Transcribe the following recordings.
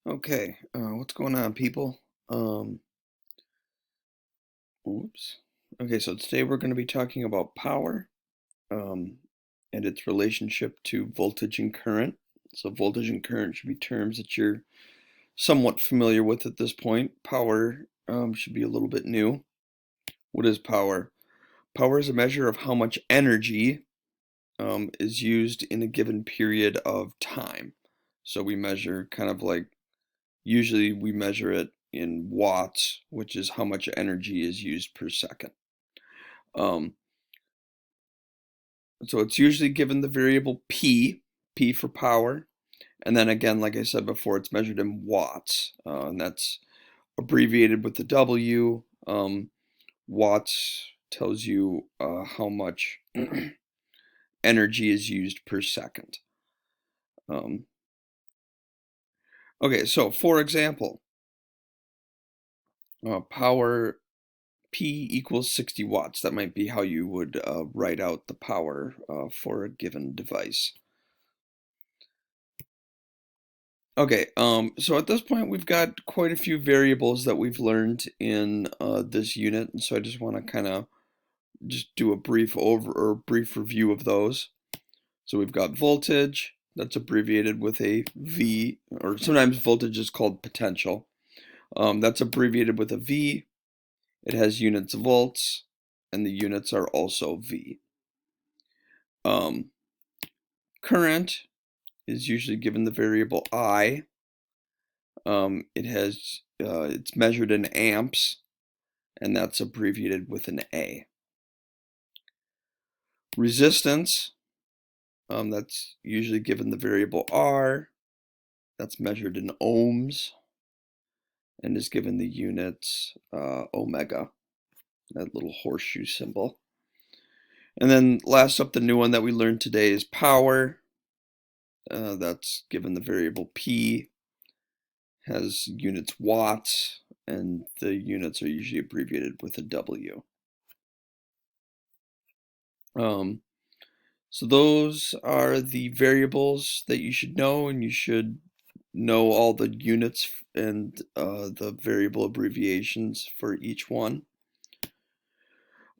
Okay, what's going on, people? Oops. Okay, so today we're going to be talking about power, um, and its relationship to voltage and current. So voltage and current should be terms that you're somewhat familiar with at this point. Power, should be a little bit new. What is power? Power is a measure of how much energy, is used in a given period of time. So we measure kind of like Usually we measure it in watts, which is how much energy is used per second. Um, so it's usually given the variable P for power, and then again, like I said before, it's measured in watts, and that's abbreviated with the W. Watts tells you how much energy is used per second. Um, okay, so for example, power P equals 60 watts. That might be how you would write out the power for a given device. Okay, so at this point we've got quite a few variables that we've learned in this unit, and so I just want to kind of just do a brief review of those. So we've got voltage, that's abbreviated with a V, or sometimes voltage is called potential. That's abbreviated with a V. It has units volts, and the units are also V. Um, Current is usually given the variable I. It's measured in amps, and that's abbreviated with an A. Resistance, that's usually given the variable R. That's measured in ohms and is given the units omega, that little horseshoe symbol. And then last up, the new one that we learned today is power. That's given the variable P, has units watts, and the units are usually abbreviated with a W. Um, so those are the variables that you should know, and you should know all the units and the variable abbreviations for each one.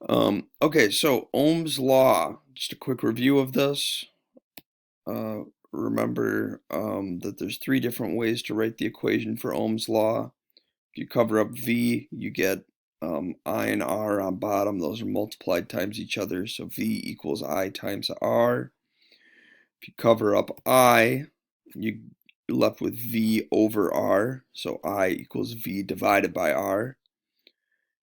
Okay, so Ohm's Law, just a quick review of this. Remember that there's three different ways to write the equation for Ohm's Law. If you cover up V, you get I and R on bottom. Those are multiplied times each other, so V equals I times R. If you cover up I, you're left with V over R, so I equals V divided by R.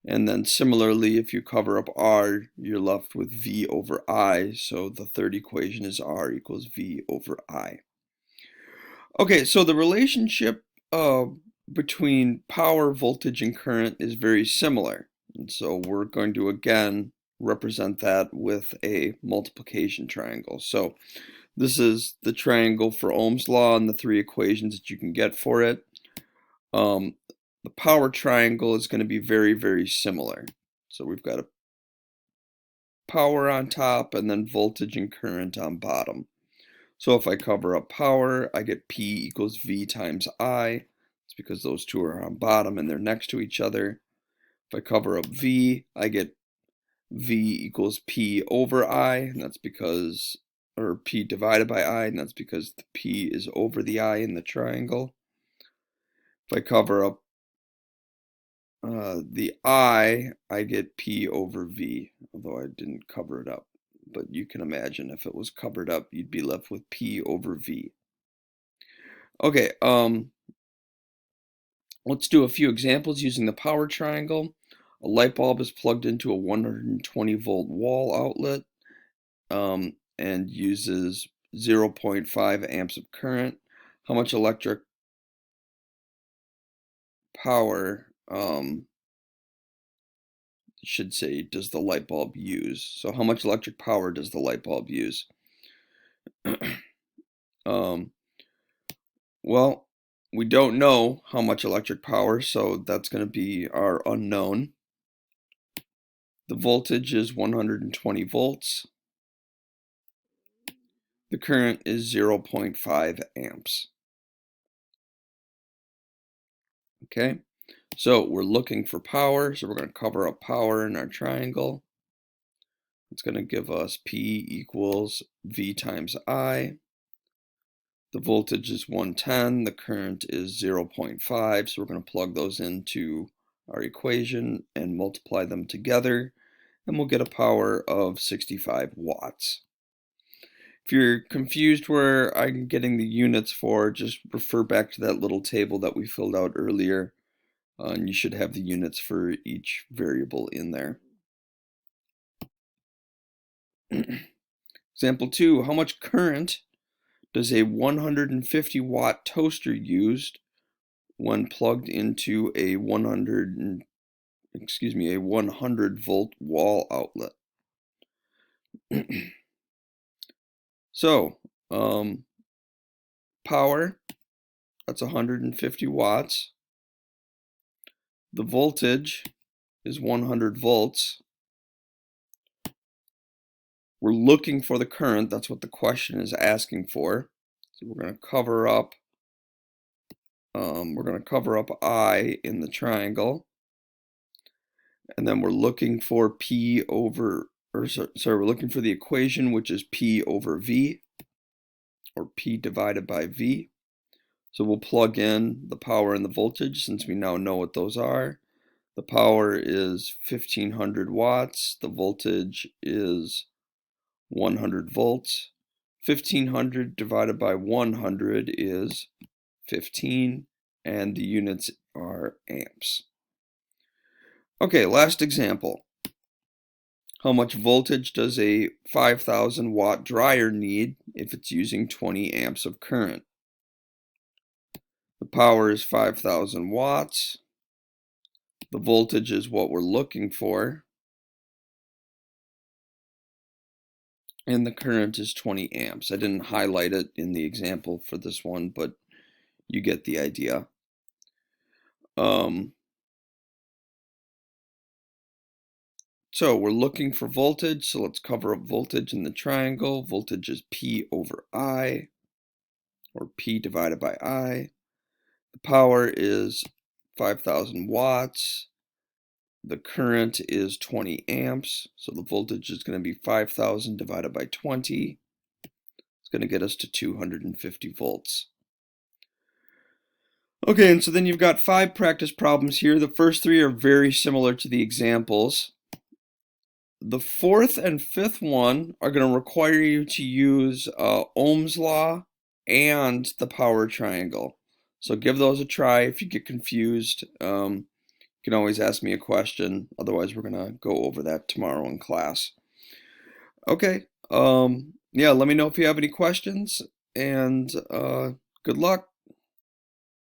And then similarly, if you cover up R, you're left with V over I, so the third equation is R equals V over I. Okay, so the relationship between power, voltage, and current is very similar. And so we're going to again represent that with a multiplication triangle. So this is the triangle for Ohm's law and the three equations that you can get for it. The power triangle is going to be very, very similar. So we've got a power on top and then voltage and current on bottom. So if I cover up power, I get P equals V times I. It's because those two are on bottom and they're next to each other. If I cover up V, I get V equals P over I, and that's because, or P divided by I, and that's because the P is over the I in the triangle. If I cover up the I get P over V, although I didn't cover it up. But you can imagine if it was covered up, you'd be left with P over V. Okay, let's do a few examples using the power triangle. A light bulb is plugged into a 120 volt wall outlet and uses 0.5 amps of current. How much electric power should say does the light bulb use? So how much electric power does the light bulb use? um, well, we don't know how much electric power, so that's going to be our unknown. The voltage is 120 volts. The current is 0.5 amps. Okay, so we're looking for power, so we're going to cover up power in our triangle. It's going to give us P equals V times I. The voltage is 110, the current is 0.5, so we're going to plug those into our equation and multiply them together, and we'll get a power of 65 watts. If you're confused where I'm getting the units for, just refer back to that little table that we filled out earlier, and you should have the units for each variable in there. Example 2, how much current does a 150 watt toaster use when plugged into a 100 volt wall outlet? So, power, that's 150 watts. The voltage is 100 volts. We're looking for the current, that's what the question is asking for. So we're going to cover up I in the triangle. And then we're looking for we're looking for the equation, which is P over V, or P divided by V. So we'll plug in the power and the voltage since we now know what those are. The power is 1500 watts. The voltage is 100 volts. 1500 divided by 100 is 15, and the units are amps. Okay, last example. How much voltage does a 5,000 watt dryer need if it's using 20 amps of current? The power is 5,000 watts. The voltage is what we're looking for. And the current is 20 amps. I didn't highlight it in the example for this one, but you get the idea. So we're looking for voltage, so let's cover up voltage in the triangle. Voltage is P over I, or P divided by I. The power is 5,000 watts. The current is 20 amps, so the voltage is going to be 5,000 divided by 20. It's going to get us to 250 volts. Okay, and so then you've got 5 practice problems here. The first 3 are very similar to the examples. The 4th and 5th one are going to require you to use Ohm's Law and the power triangle. So give those a try. If you get confused, you can always ask me a question. Otherwise, we're going to go over that tomorrow in class. Okay. Yeah, let me know if you have any questions, and good luck.